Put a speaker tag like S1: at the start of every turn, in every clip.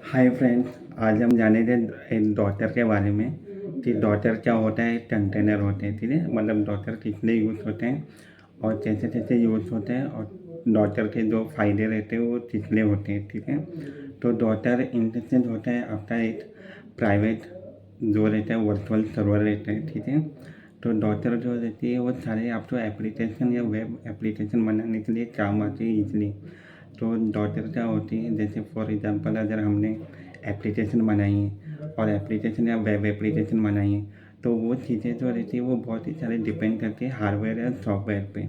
S1: Hi friends, आज हम जानेंगे एक डॉटर के बारे में कि डॉटर क्या होता है, कंटेनर होते हैं। ठीक है, मतलब डॉटर कितने यूज़ होते हैं और कैसे कैसे यूज़ होते हैं और डॉटर के जो फ़ायदे रहते हैं वो कितने होते हैं। ठीक है, तो डॉटर इन द सेंस होता है आपका एक प्राइवेट जो रहता है वर्चुअल सर्वर रहता है। ठीक है, तो डॉटर जो रहती है वो सारे आपको एप्लीकेशन या वेब एप्लीकेशन बनाने के लिए काम आती है ईजिली। तो डॉटर क्या होती है, जैसे फॉर एग्जांपल अगर हमने एप्लीकेशन बनाई है और एप्लीकेशन या वेब एप्लीकेशन बनाई है, तो वो चीज़ें जो रहती है वो बहुत ही सारे डिपेंड करती है हार्डवेयर या सॉफ्टवेयर पे।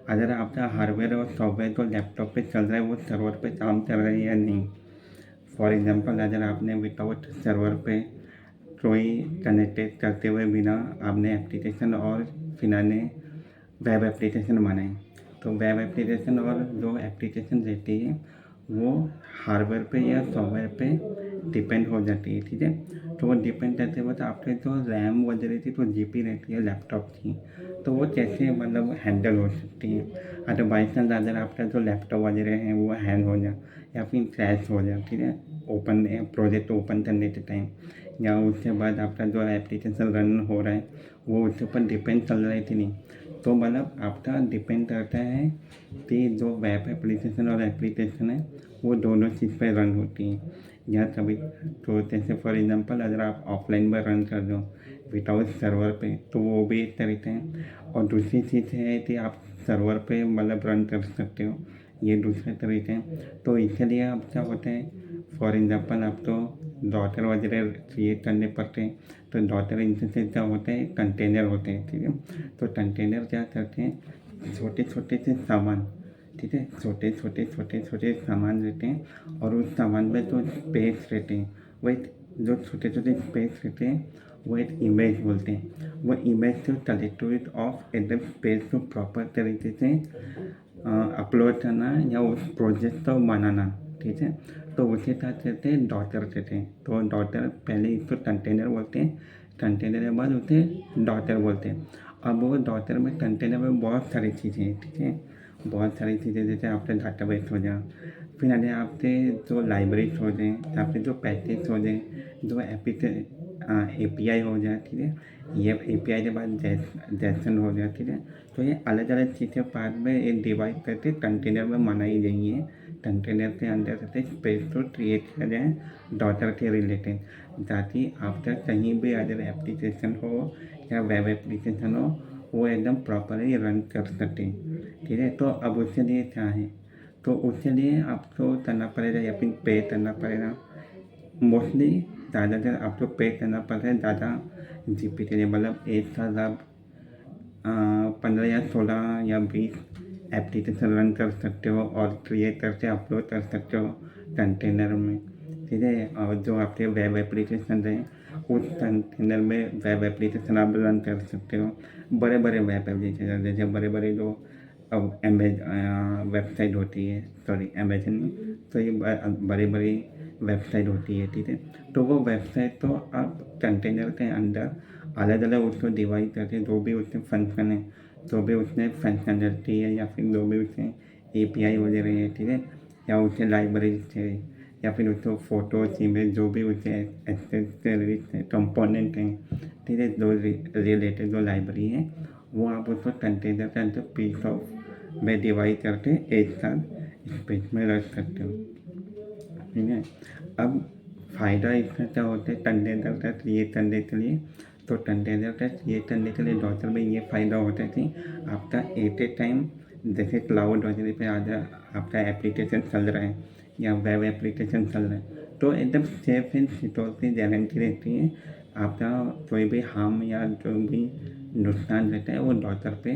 S1: अगर आपका हार्डवेयर और सॉफ्टवेयर जो लैपटॉप पे चल रहा है वो सर्वर पे काम कर रहा है या नहीं। फॉर एग्जांपल अगर आपने विदाउट सर्वर पे कोई कनेक्टेड करते हुए बिना आपने एप्लीकेशन और फिर आपने वेब एप्लीकेशन बनाए, तो वेब एप्लीकेशन और जो एप्लीकेशन रहती है वो हार्डवेयर पे या सॉफ्टवेयर पे डिपेंड हो जाती है। ठीक है, तो वो डिपेंड करते वक्त आपके जो रैम वगैरह थी तो जीपी रहती है लैपटॉप की, तो वो कैसे मतलब हैंडल हो सकती है। अगर बाई चांस अगर आपका जो लैपटॉप वगैरह है वो हैंग हो जाए या फिर क्रैश हो जाए, ठीक है, ओपन प्रोजेक्ट ओपन करने के टाइम, या उसके बाद आपका जो एप्लीकेशन रन हो रहा है वो उसके ऊपर डिपेंड चल रहा है कि नहीं, तो मतलब आपका डिपेंड करता है कि जो वेब एप्लीकेशन और एप्लीकेशन है वो दोनों चीज़ पे रन होती हैं। या कभी तो जैसे फॉर एग्जांपल अगर आप ऑफलाइन में रन कर दो विदाउट सर्वर पे तो वो भी एक तरीका है, और दूसरी चीज़ है कि आप सर्वर पे मतलब रन कर सकते हो, ये दूसरे तरीके हैं। तो इसलिए अब क्या होता है, फॉर एग्जांपल आप तो डॉटर वगैरह क्रिएट करने पड़ते हैं, तो डॉटर इनसे क्या होता है कंटेनर होते हैं। ठीक है, तो कंटेनर क्या करते हैं, छोटे छोटे से सामान, ठीक है, छोटे छोटे छोटे छोटे सामान रहते हैं और उस सामान में जो स्पेस रहते हैं वो एक जो छोटे छोटे स्पेस रहते हैं वो एक इमेज बोलते हैं। वो इमेज को कलेक्टिविट ऑफ एकदम स्पेस को प्रॉपर तरीके से अपलोड करना या उस प्रोजेक्ट को बनाना। ठीक है, तो उसे क्या कहते हैं, डॉटर कहते हैं। तो डॉटर पहले इसको कंटेनर बोलते हैं, कंटेनर के बाद उसे डॉटर बोलते हैं। अब वो डॉटर में कंटेनर में बहुत सारी चीज़ें हैं। ठीक है, बहुत सारी चीज़ें जैसे आपके डाटाबेस हो जाए, फिर अगर आपके जो लाइब्रेरीज हो जाए, आपके जो पैकेज हो जाए, जो API हो जाए, ठीक है, ये API के बाद जैसन हो जाए, ठीक है, तो ये अलग अलग चीज़ें पार्ट में एक डिवाइड करके कंटेनर में बनाई गई हैं। कंटेनर के अंदर से स्पेस को क्रिएट किया जाए डॉटर के रिलेटेड, ताकि आपका कहीं भी अगर एप्लीकेशन हो या वेब एप्लीकेशन हो वो एकदम प्रॉपरली रन कर सके। ठीक है, तो अब उसके लिए क्या है, तो उसके लिए आपको करना पड़ेगा या फिर पे करना पड़ेगा। मोस्टली ज़्यादातर आपको पे करना पड़ता है ज़्यादा जीपी के लिए, मतलब एक साथ आप 15 या 16 या 20 एप्लीकेशन रन कर सकते हो और क्रिएट करके अपलोड कर सकते हो कंटेनर में। ठीक है, और जो आपके वेब एप्लीकेशन है उस कंटेनर में वेब एप्लीकेशन आप रन कर सकते हो। बड़े बड़े वेब एप्लीकेशन जैसे बड़े बड़े जो अब वेबसाइट होती है, सॉरी अमेजन नहीं, तो ये बड़ी बड़ी वेबसाइट होती है। ठीक है, तो वो वेबसाइट तो आप कंटेनर के अंदर अलग अलग उसको डिवाइड करके जो भी उसमें फंक्शन है, जो भी उसमें फंक्शनलिटी है या फिर जो भी उसमें API वगैरह है, ठीक है, या उसके लाइब्रेरी है या फिर उसको फोटोज इमेज जो भी उसके एक्सेसरीज है कंपोनेंट हैं, ठीक है, जो रिलेटेड जो लाइब्रेरी है वो आप उसको कंटेनर के अंदर पीस ऑफ में डिवाइड करके एक साथ स्पेस में रख सकते हो। ठीक है, अब फ़ायदा इसका क्या होता है कंटेनर का क्रिएट करने के लिए, तो कंटेनर का क्रिएट करने के लिए डॉटर में ये फ़ायदा होता है कि आपका एट ए टाइम जैसे क्लाउड वगैरह पे आज आपका एप्लीकेशन चल रहा है या वेब एप्लीकेशन चल रहा है तो एकदम सेफ एंड सिक्योर की गारंटी रहती है। आपका कोई भी हार्म या जो भी नुकसान रहता है वो डॉटर पे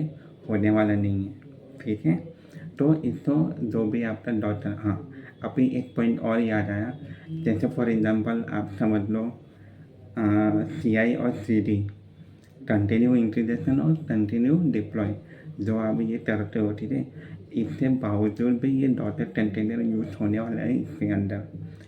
S1: होने वाला नहीं है। ठीक है, तो इसको जो भी आपका डॉटर, हाँ, अभी एक पॉइंट और याद आया, जैसे फॉर एग्जांपल आप समझ लो CI और CD, कंटिन्यू इंटीग्रेशन और कंटिन्यू डिप्लॉय, जो आप ये करते हो, ठीक है, इसके बावजूद भी ये डॉटेड कंटेनर यूज होने वाला है इसके अंदर।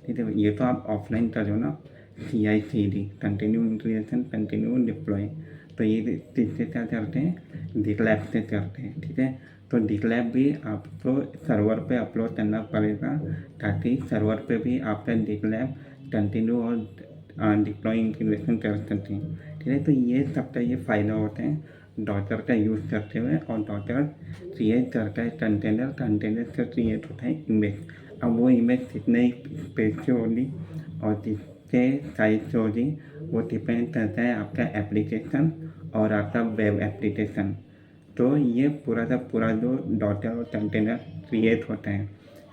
S1: ठीक है, ये तो आप ऑफलाइन कर रहे हो ना, CI/CD continue integration continue deploy, तो ये किससे क्या करते हैं, डिक्लैप से करते हैं। ठीक है, तो डिक्लैप भी आपको सर्वर पे अपलोड करना पड़ेगा ताकि सर्वर पे भी आपका डिक्लैप कंटिन्यू और डिप्लॉय इंटीग्रेशन कर सकते हैं। ठीक है, तो ये सबका ये फ़ायदा होता है डॉटर का यूज़ करते हुए। और डॉटर क्रिएट करता है कंटेनर, कंटेनर से क्रिएट होता है इमेज। अब वो इमेज कितने स्पेस से होगी और कितने साइज से होगी वो डिपेंड करता है आपका एप्लीकेशन और आपका वेब एप्लीकेशन। तो ये पूरा का पूरा जो डॉटर और कंटेनर क्रिएट होता है,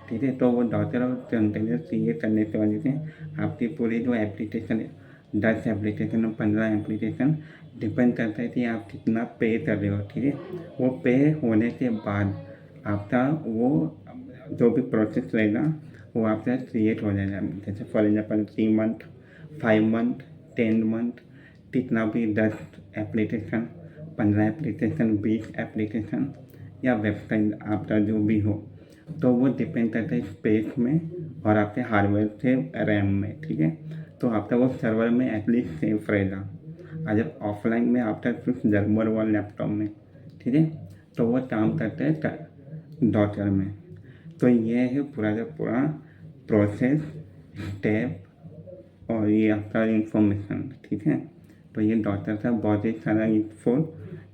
S1: ठीक है, तो वो डॉटर और कंटेनर क्रिएट करने की वजह से आपकी पूरी जो एप्लीकेशन है, 10 एप्लीकेशन और 15 एप्लीकेशन, डिपेंड करता है कि आप कितना पे कर रहे हो। ठीक है, वो पे होने के बाद आपका वो जो भी प्रोसेस रहेगा वो आपका क्रिएट हो जाएगा। जैसे for example 3 month, 5 month, 10 month, कितना भी 10 एप्लीकेशन, 15 एप्लीकेशन, 20 एप्लीकेशन या वेबसाइट आपका जो भी हो, तो वो डिपेंड करता है स्पेस में और आपके हार्डवेयर से रैम में। ठीक है, तो आपका वो सर्वर में एटलीस्ट सेफ रहेगा। अगर ऑफलाइन में आपका कुछ गड़बड़ हुआ लैपटॉप में, ठीक है, तो वो काम करते हैं डॉटर में। तो ये है पूरा का पूरा प्रोसेस, स्टेप और ये आपका इंफॉर्मेशन। ठीक है, तो ये डॉटर का बहुत ही सारा यूजफुल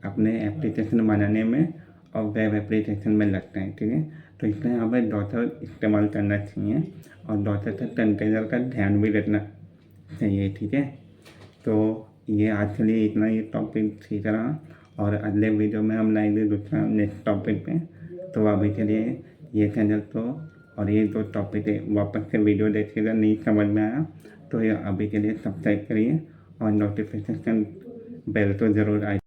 S1: अपने एप्लीकेशन बनाने में और वेब एप्लीकेशन में लगता है। ठीक है, तो इसलिए हमें डॉटर इस्तेमाल करना चाहिए और डॉटर का कंटेनर का ध्यान भी रखना चाहिए। ठीक है, तो ये आज के लिए इतना ही टॉपिक ठीक रहा और अगले वीडियो में हम लाएंगे दूसरा नेक्स्ट टॉपिक पे। तो अभी के लिए ये चैनल तो और ये जो टॉपिक है वापस से वीडियो देखिएगा, नहीं समझ में आया तो ये अभी के लिए सब्सक्राइब करिए और नोटिफिकेशन बेल तो ज़रूर आए।